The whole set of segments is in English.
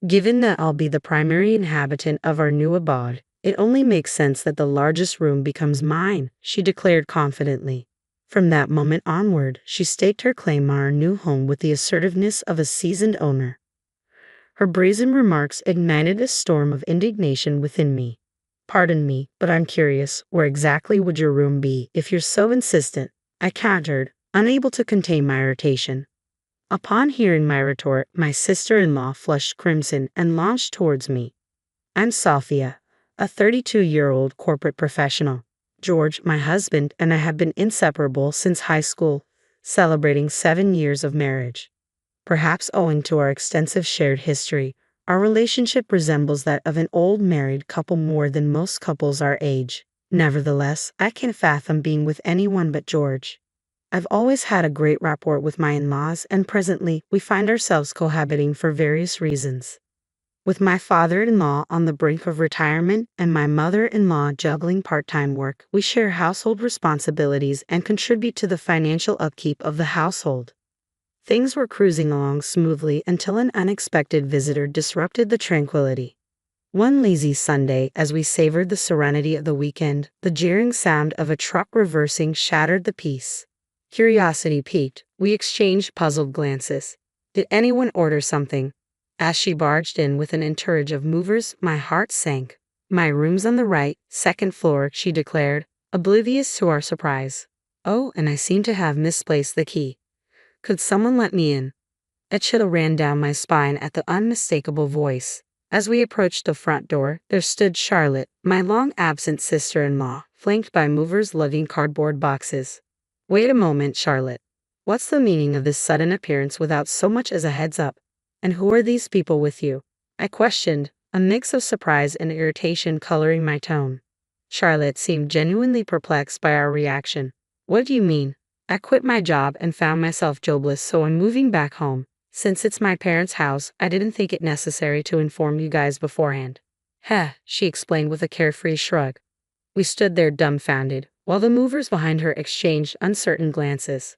Given that I'll be the primary inhabitant of our new abode, it only makes sense that the largest room becomes mine, she declared confidently. From that moment onward, she staked her claim on our new home with the assertiveness of a seasoned owner. Her brazen remarks ignited a storm of indignation within me. Pardon me, but I'm curious, where exactly would your room be if you're so insistent? I countered, unable to contain my irritation. Upon hearing my retort, my sister-in-law flushed crimson and launched towards me. I'm Sophia, a 32-year-old corporate professional. George, my husband, and I have been inseparable since high school, celebrating 7 years of marriage. Perhaps owing to our extensive shared history, our relationship resembles that of an old married couple more than most couples our age. Nevertheless, I can't fathom being with anyone but George. I've always had a great rapport with my in-laws, and presently we find ourselves cohabiting for various reasons. With my father-in-law on the brink of retirement and my mother-in-law juggling part-time work, we share household responsibilities and contribute to the financial upkeep of the household. Things were cruising along smoothly until an unexpected visitor disrupted the tranquility. One lazy Sunday, as we savored the serenity of the weekend, the jeering sound of a truck reversing shattered the peace. Curiosity piqued, we exchanged puzzled glances. Did anyone order something? As she barged in with an entourage of movers, my heart sank. My room's on the right, second floor, she declared, oblivious to our surprise. Oh, and I seem to have misplaced the key. Could someone let me in? A chill ran down my spine at the unmistakable voice. As we approached the front door, there stood Charlotte, my long-absent sister-in-law, flanked by movers lugging cardboard boxes. Wait a moment, Charlotte. What's the meaning of this sudden appearance without so much as a heads-up? And who are these people with you? I questioned, a mix of surprise and irritation coloring my tone. Charlotte seemed genuinely perplexed by our reaction. What do you mean? I quit my job and found myself jobless, so I'm moving back home. Since it's my parents' house, I didn't think it necessary to inform you guys beforehand. Heh, she explained with a carefree shrug. We stood there dumbfounded, while the movers behind her exchanged uncertain glances.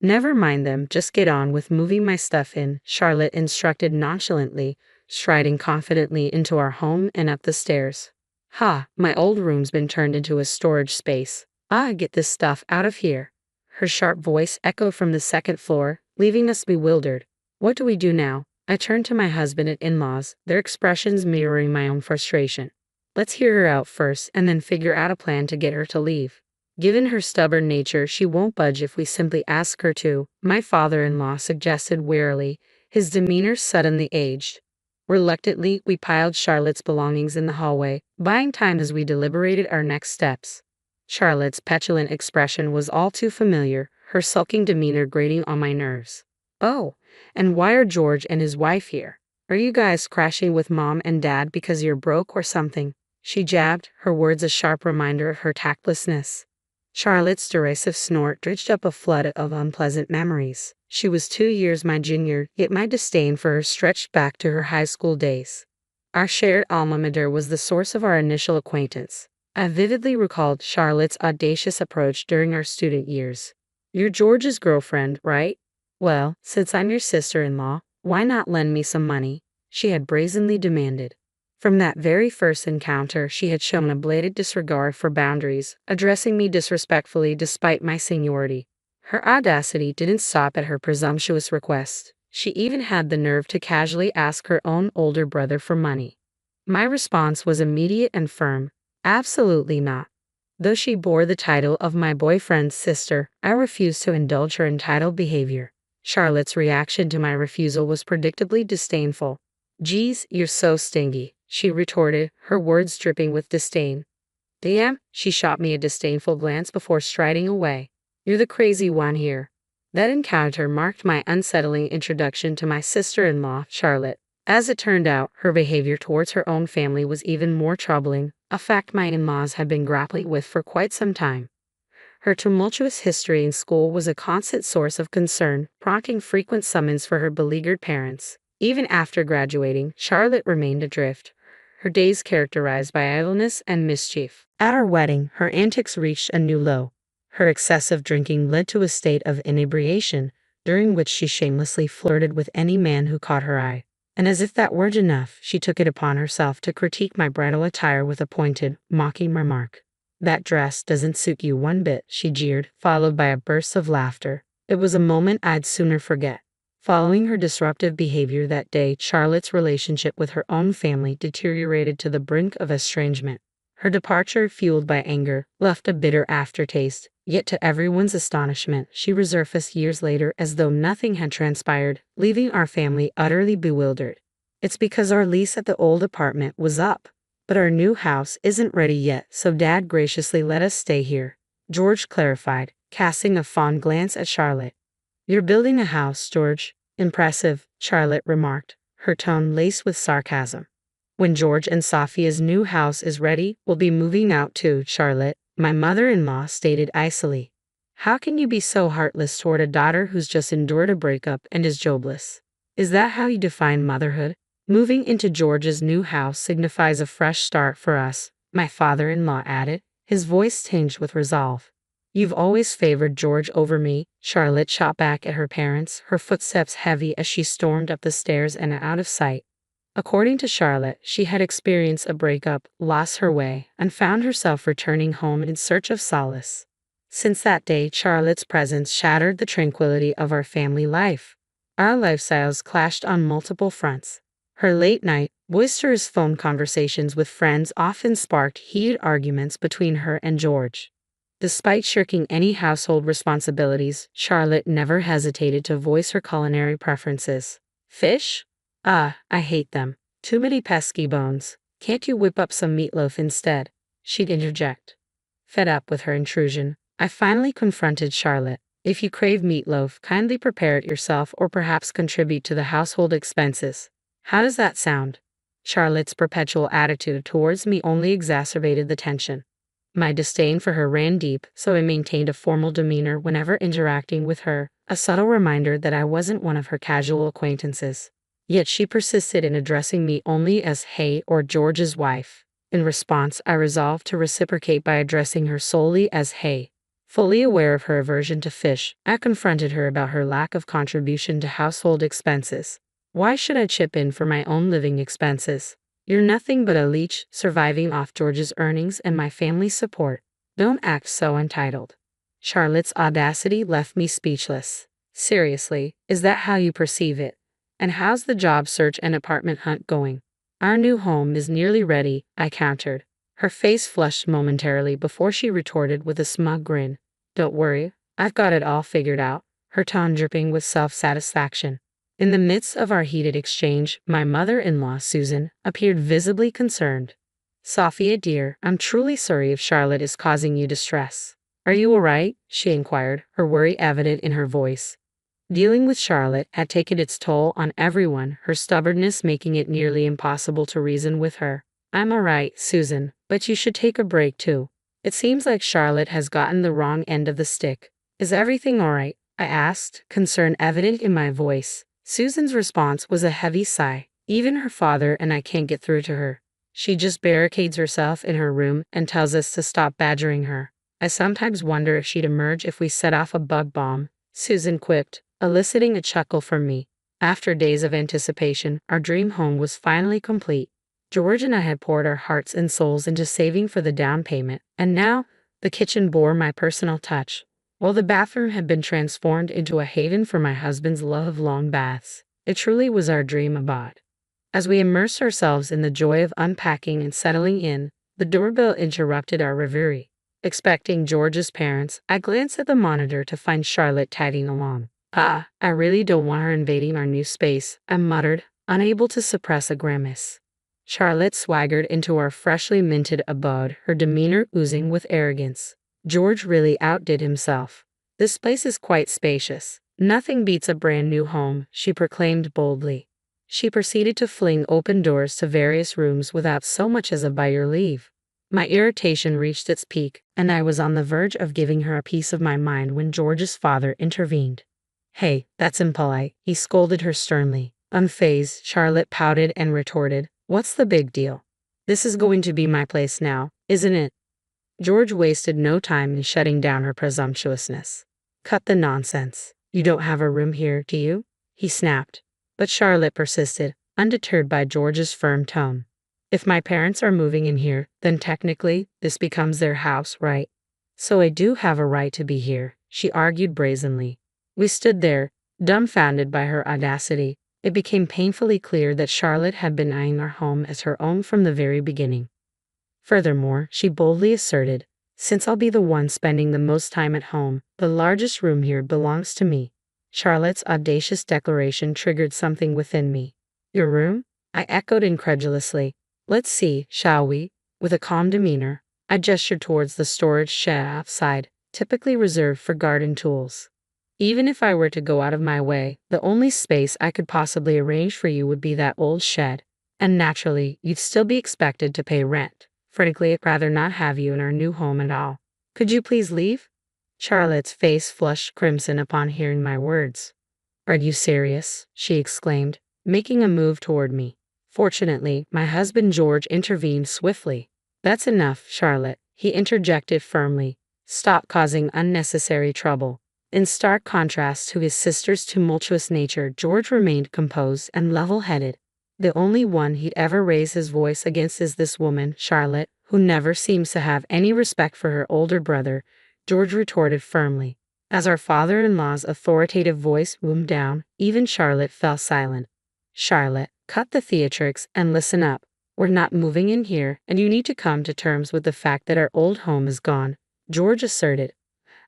Never mind them, just get on with moving my stuff in, Charlotte instructed nonchalantly, striding confidently into our home and up the stairs. Ha, my old room's been turned into a storage space. Get this stuff out of here. Her sharp voice echoed from the second floor, leaving us bewildered. What do we do now? I turned to my husband and in-laws, their expressions mirroring my own frustration. Let's hear her out first and then figure out a plan to get her to leave. Given her stubborn nature, she won't budge if we simply ask her to, my father-in-law suggested wearily, his demeanor suddenly aged. Reluctantly, we piled Charlotte's belongings in the hallway, buying time as we deliberated our next steps. Charlotte's petulant expression was all too familiar, her sulking demeanor grating on my nerves. Oh, and why are George and his wife here? Are you guys crashing with mom and dad because you're broke or something? She jabbed, her words a sharp reminder of her tactlessness. Charlotte's derisive snort dredged up a flood of unpleasant memories. She was 2 years my junior, yet my disdain for her stretched back to her high school days. Our shared alma mater was the source of our initial acquaintance. I vividly recalled Charlotte's audacious approach during our student years. You're George's girlfriend, right? Well, since I'm your sister-in-law, why not lend me some money? She had brazenly demanded. From that very first encounter, she had shown a blatant disregard for boundaries, addressing me disrespectfully despite my seniority. Her audacity didn't stop at her presumptuous request. She even had the nerve to casually ask her own older brother for money. My response was immediate and firm. Absolutely not. Though she bore the title of my boyfriend's sister, I refused to indulge her entitled behavior. Charlotte's reaction to my refusal was predictably disdainful. Geez, you're so stingy, she retorted, her words dripping with disdain. Damn, she shot me a disdainful glance before striding away. You're the crazy one here. That encounter marked my unsettling introduction to my sister-in-law, Charlotte. As it turned out, her behavior towards her own family was even more troubling, a fact my in-laws had been grappling with for quite some time. Her tumultuous history in school was a constant source of concern, prompting frequent summons for her beleaguered parents. Even after graduating, Charlotte remained adrift, her days characterized by idleness and mischief. At our wedding, her antics reached a new low. Her excessive drinking led to a state of inebriation, during which she shamelessly flirted with any man who caught her eye. And as if that weren't enough, she took it upon herself to critique my bridal attire with a pointed, mocking remark. That dress doesn't suit you one bit, she jeered, followed by a burst of laughter. It was a moment I'd sooner forget. Following her disruptive behavior that day, Charlotte's relationship with her own family deteriorated to the brink of estrangement. Her departure, fueled by anger, left a bitter aftertaste, yet to everyone's astonishment, she resurfaced years later as though nothing had transpired, leaving our family utterly bewildered. It's because our lease at the old apartment was up, but our new house isn't ready yet, so Dad graciously let us stay here, George clarified, casting a fond glance at Charlotte. You're building a house, George. Impressive, Charlotte remarked, her tone laced with sarcasm. When George and Sophia's new house is ready, we'll be moving out too, Charlotte, my mother-in-law stated icily. How can you be so heartless toward a daughter who's just endured a breakup and is jobless? Is that how you define motherhood? Moving into George's new house signifies a fresh start for us, my father-in-law added, his voice tinged with resolve. You've always favored George over me, Charlotte shot back at her parents, her footsteps heavy as she stormed up the stairs and out of sight. According to Charlotte, she had experienced a breakup, lost her way, and found herself returning home in search of solace. Since that day, Charlotte's presence shattered the tranquility of our family life. Our lifestyles clashed on multiple fronts. Her late-night, boisterous phone conversations with friends often sparked heated arguments between her and George. Despite shirking any household responsibilities, Charlotte never hesitated to voice her culinary preferences. Fish? I hate them. Too many pesky bones. Can't you whip up some meatloaf instead? She'd interject. Fed up with her intrusion, I finally confronted Charlotte. If you crave meatloaf, kindly prepare it yourself or perhaps contribute to the household expenses. How does that sound? Charlotte's perpetual attitude towards me only exacerbated the tension. My disdain for her ran deep, so I maintained a formal demeanor whenever interacting with her, a subtle reminder that I wasn't one of her casual acquaintances. Yet she persisted in addressing me only as Hey or George's wife. In response, I resolved to reciprocate by addressing her solely as Hey. Fully aware of her aversion to fish, I confronted her about her lack of contribution to household expenses. Why should I chip in for my own living expenses? You're nothing but a leech, surviving off George's earnings and my family's support. Don't act so entitled. Charlotte's audacity left me speechless. Seriously, is that how you perceive it? And how's the job search and apartment hunt going? Our new home is nearly ready, I countered. Her face flushed momentarily before she retorted with a smug grin. Don't worry, I've got it all figured out, her tone dripping with self-satisfaction. In the midst of our heated exchange, my mother-in-law, Susan, appeared visibly concerned. Sophia dear, I'm truly sorry if Charlotte is causing you distress. Are you all right? She inquired, her worry evident in her voice. Dealing with Charlotte had taken its toll on everyone, her stubbornness making it nearly impossible to reason with her. I'm all right, Susan, but you should take a break too. It seems like Charlotte has gotten the wrong end of the stick. Is everything all right? I asked, concern evident in my voice. Susan's response was a heavy sigh. Even her father and I can't get through to her. She just barricades herself in her room and tells us to stop badgering her. I sometimes wonder if she'd emerge if we set off a bug bomb, Susan quipped, eliciting a chuckle from me. After days of anticipation, our dream home was finally complete. George and I had poured our hearts and souls into saving for the down payment, and now the kitchen bore my personal touch, while the bathroom had been transformed into a haven for my husband's love of long baths. It truly was our dream abode. As we immersed ourselves in the joy of unpacking and settling in, the doorbell interrupted our reverie. Expecting George's parents, I glanced at the monitor to find Charlotte tagging along. I really don't want her invading our new space, I muttered, unable to suppress a grimace. Charlotte swaggered into our freshly minted abode, her demeanor oozing with arrogance. George really outdid himself. This place is quite spacious. Nothing beats a brand new home, she proclaimed boldly. She proceeded to fling open doors to various rooms without so much as a by your leave. My irritation reached its peak, and I was on the verge of giving her a piece of my mind when George's father intervened. Hey, that's impolite, he scolded her sternly. Unfazed, Charlotte pouted and retorted, what's the big deal? This is going to be my place now, isn't it? George wasted no time in shutting down her presumptuousness. Cut the nonsense. You don't have a room here, do you? He snapped. But Charlotte persisted. undeterred by George's firm tone. If my parents are moving in here, then technically, this becomes their house, right? So I do have a right to be here, she argued brazenly. We stood there, dumbfounded by her audacity. It became painfully clear that Charlotte had been eyeing our home as her own from the very beginning. Furthermore, she boldly asserted, since I'll be the one spending the most time at home, the largest room here belongs to me. Charlotte's audacious declaration triggered something within me. Your room? I echoed incredulously. Let's see, shall we? With a calm demeanor, I gestured towards the storage shed outside, typically reserved for garden tools. Even if I were to go out of my way, the only space I could possibly arrange for you would be that old shed. And naturally, you'd still be expected to pay rent. Frankly, I'd rather not have you in our new home at all. Could you please leave? Charlotte's face flushed crimson upon hearing my words. Are you serious? She exclaimed, making a move toward me. Fortunately, my husband George intervened swiftly. That's enough, Charlotte, he interjected firmly. Stop causing unnecessary trouble. In stark contrast to his sister's tumultuous nature, George remained composed and level-headed. The only one he'd ever raise his voice against is this woman, Charlotte, who never seems to have any respect for her older brother, George retorted firmly. As our father-in-law's authoritative voice boomed down, even Charlotte fell silent. Charlotte, cut the theatrics and listen up. We're not moving in here, and you need to come to terms with the fact that our old home is gone, George asserted.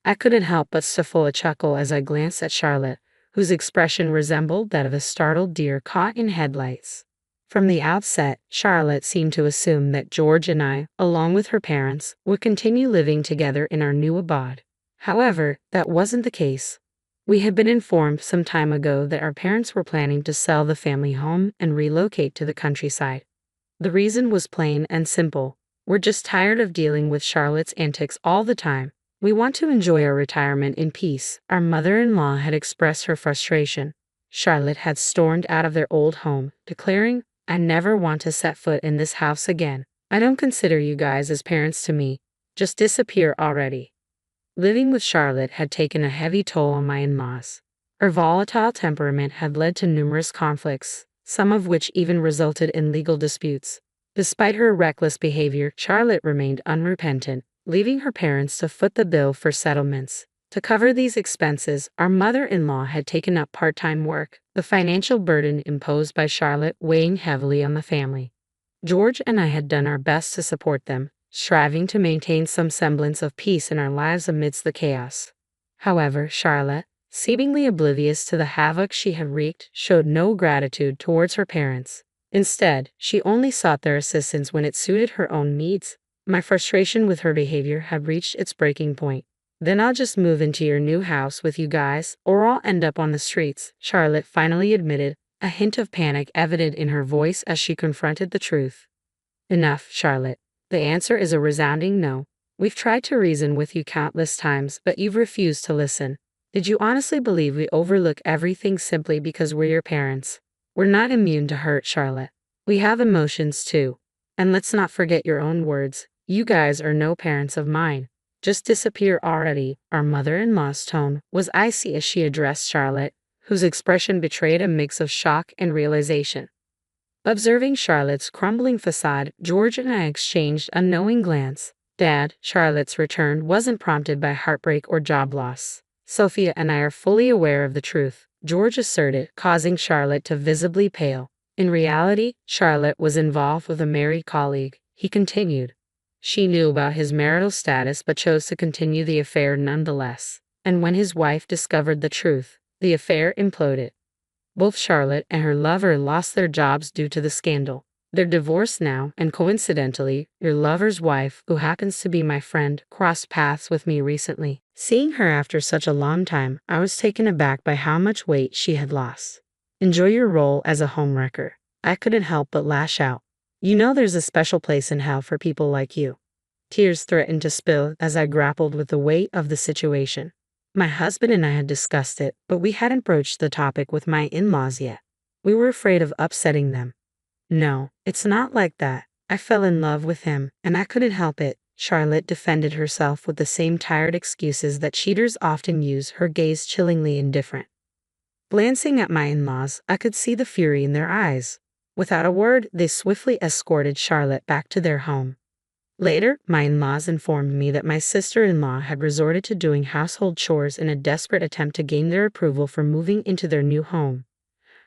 I couldn't help but stifle a chuckle as I glanced at Charlotte, whose expression resembled that of a startled deer caught in headlights. From the outset, Charlotte seemed to assume that George and I, along with her parents, would continue living together in our new abode. However, that wasn't the case. We had been informed some time ago that our parents were planning to sell the family home and relocate to the countryside. The reason was plain and simple. We're just tired of dealing with Charlotte's antics all the time. We want to enjoy our retirement in peace. Our mother-in-law had expressed her frustration. Charlotte had stormed out of their old home, declaring, I never want to set foot in this house again. I don't consider you guys as parents to me. Just disappear already. Living with Charlotte had taken a heavy toll on my in-laws. Her volatile temperament had led to numerous conflicts, some of which even resulted in legal disputes. Despite her reckless behavior, Charlotte remained unrepentant, leaving her parents to foot the bill for settlements. To cover these expenses, our mother-in-law had taken up part-time work, the financial burden imposed by Charlotte weighing heavily on the family. George and I had done our best to support them, striving to maintain some semblance of peace in our lives amidst the chaos. However, Charlotte, seemingly oblivious to the havoc she had wreaked, showed no gratitude towards her parents. Instead, she only sought their assistance when it suited her own needs. My frustration with her behavior had reached its breaking point. Then I'll just move into your new house with you guys, or I'll end up on the streets, Charlotte finally admitted, a hint of panic evident in her voice as she confronted the truth. Enough, Charlotte. The answer is a resounding no. We've tried to reason with you countless times, but you've refused to listen. Did you honestly believe we overlook everything simply because we're your parents? We're not immune to hurt, Charlotte. We have emotions too. And let's not forget your own words. You guys are no parents of mine. Just disappear already. Our mother-in-law's tone was icy as she addressed Charlotte, whose expression betrayed a mix of shock and realization. Observing Charlotte's crumbling facade, George and I exchanged a knowing glance. Dad, Charlotte's return wasn't prompted by heartbreak or job loss. Sophia and I are fully aware of the truth, George asserted, causing Charlotte to visibly pale. In reality, Charlotte was involved with a married colleague, he continued. She knew about his marital status but chose to continue the affair nonetheless. And when his wife discovered the truth, the affair imploded. Both Charlotte and her lover lost their jobs due to the scandal. They're divorced now, and coincidentally, your lover's wife, who happens to be my friend, crossed paths with me recently. Seeing her after such a long time, I was taken aback by how much weight she had lost. Enjoy your role as a homewrecker. I couldn't help but lash out. You know there's a special place in hell for people like you. Tears threatened to spill as I grappled with the weight of the situation. My husband and I had discussed it, but we hadn't broached the topic with my in-laws yet. We were afraid of upsetting them. No, it's not like that. I fell in love with him, and I couldn't help it. Charlotte defended herself with the same tired excuses that cheaters often use, her gaze chillingly indifferent. Glancing at my in-laws, I could see the fury in their eyes. Without a word, they swiftly escorted Charlotte back to their home. Later, my in-laws informed me that my sister-in-law had resorted to doing household chores in a desperate attempt to gain their approval for moving into their new home.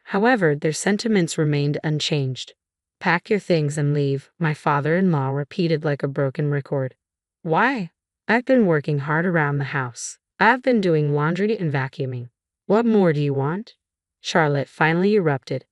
However, their sentiments remained unchanged. "Pack your things and leave," my father-in-law repeated like a broken record. "Why?" "I've been working hard around the house. I've been doing laundry and vacuuming. What more do you want?" Charlotte finally erupted.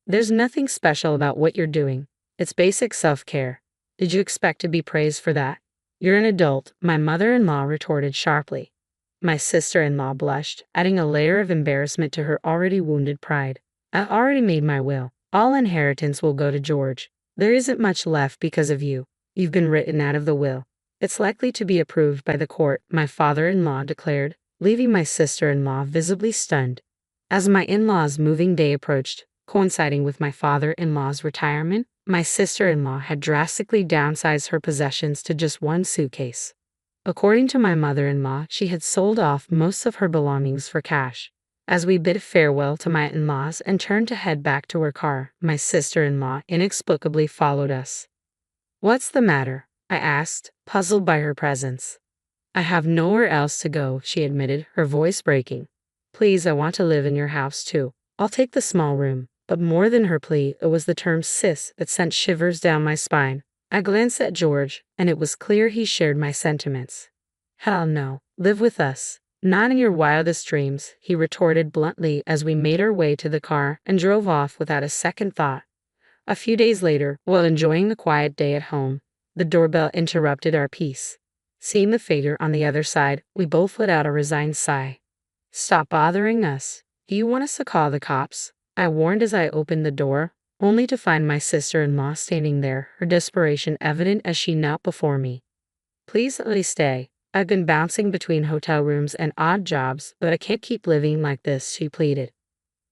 "There's nothing special about what you're doing. It's basic self-care. Did you expect to be praised for that?" "You're an adult," my mother-in-law retorted sharply. My sister-in-law blushed, adding a layer of embarrassment to her already wounded pride. "I've already made my will. All inheritance will go to George. There isn't much left because of you. You've been written out of the will. It's likely to be approved by the court," my father-in-law declared, leaving my sister-in-law visibly stunned. As my in-law's moving day approached, coinciding with my father-in-law's retirement, my sister-in-law had drastically downsized her possessions to just one suitcase. According to my mother-in-law, she had sold off most of her belongings for cash. As we bid farewell to my in-laws and turned to head back to her car, my sister-in-law inexplicably followed us. "What's the matter?" I asked, puzzled by her presence. "I have nowhere else to go," she admitted, her voice breaking. "Please, I want to live in your house too. I'll take the small room." But more than her plea, it was the term "sis" that sent shivers down my spine. I glanced at George, and it was clear he shared my sentiments. "Hell no, live with us. Not in your wildest dreams," he retorted bluntly as we made our way to the car and drove off without a second thought. A few days later, while enjoying the quiet day at home, the doorbell interrupted our peace. Seeing the figure on the other side, we both let out a resigned sigh. "Stop bothering us. Do you want us to call the cops?" I warned as I opened the door, only to find my sister-in-law standing there, her desperation evident as she knelt before me. "Please let me stay. I've been bouncing between hotel rooms and odd jobs, but I can't keep living like this," she pleaded.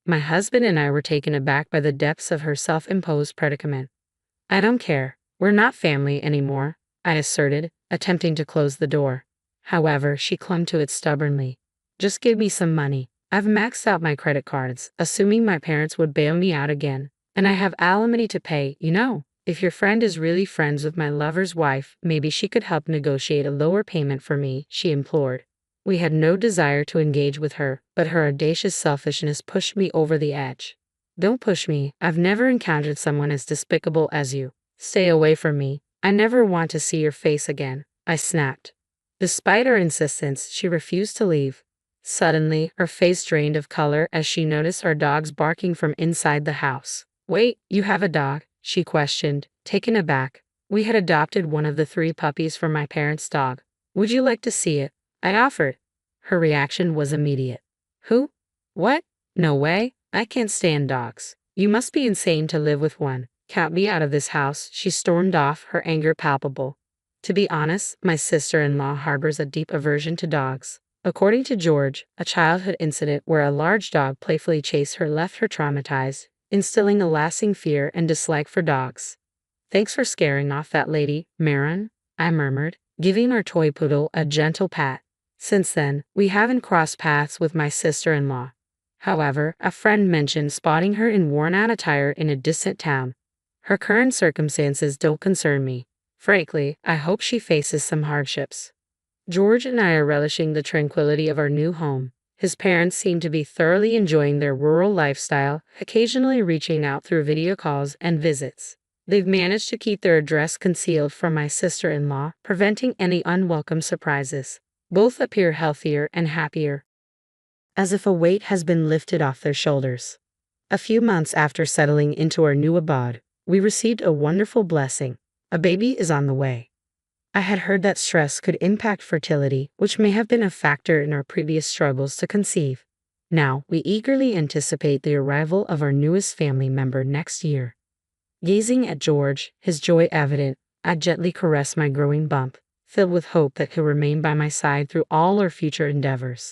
My husband and I were taken aback by the depths of her self-imposed predicament. "I don't care. We're not family anymore," I asserted, attempting to close the door. However, she clung to it stubbornly. "Just give me some money. I've maxed out my credit cards, assuming my parents would bail me out again. And I have alimony to pay, you know. If your friend is really friends with my lover's wife, maybe she could help negotiate a lower payment for me," she implored. We had no desire to engage with her, but her audacious selfishness pushed me over the edge. "Don't push me. I've never encountered someone as despicable as you. Stay away from me. I never want to see your face again," I snapped. Despite her insistence, she refused to leave. Suddenly, her face drained of color as she noticed our dogs barking from inside the house. "Wait, you have a dog?" she questioned, taken aback. We had adopted one of the 3 puppies from my parents' dog. "Would you like to see it?" I offered. Her reaction was immediate. "Who? What? No way. I can't stand dogs. You must be insane to live with one. Count me out of this house," she stormed off, her anger palpable. To be honest, my sister-in-law harbors a deep aversion to dogs. According to George, a childhood incident where a large dog playfully chased her left her traumatized, instilling a lasting fear and dislike for dogs. "Thanks for scaring off that lady, Marin," I murmured, giving our toy poodle a gentle pat. Since then, we haven't crossed paths with my sister-in-law. However, a friend mentioned spotting her in worn-out attire in a distant town. Her current circumstances don't concern me. Frankly, I hope she faces some hardships. George and I are relishing the tranquility of our new home. His parents seem to be thoroughly enjoying their rural lifestyle, occasionally reaching out through video calls and visits. They've managed to keep their address concealed from my sister-in-law, preventing any unwelcome surprises. Both appear healthier and happier, as if a weight has been lifted off their shoulders. A few months after settling into our new abode, we received a wonderful blessing. A baby is on the way. I had heard that stress could impact fertility, which may have been a factor in our previous struggles to conceive. Now, we eagerly anticipate the arrival of our newest family member next year. Gazing at George, his joy evident, I gently caressed my growing bump, filled with hope that he'll remain by my side through all our future endeavors.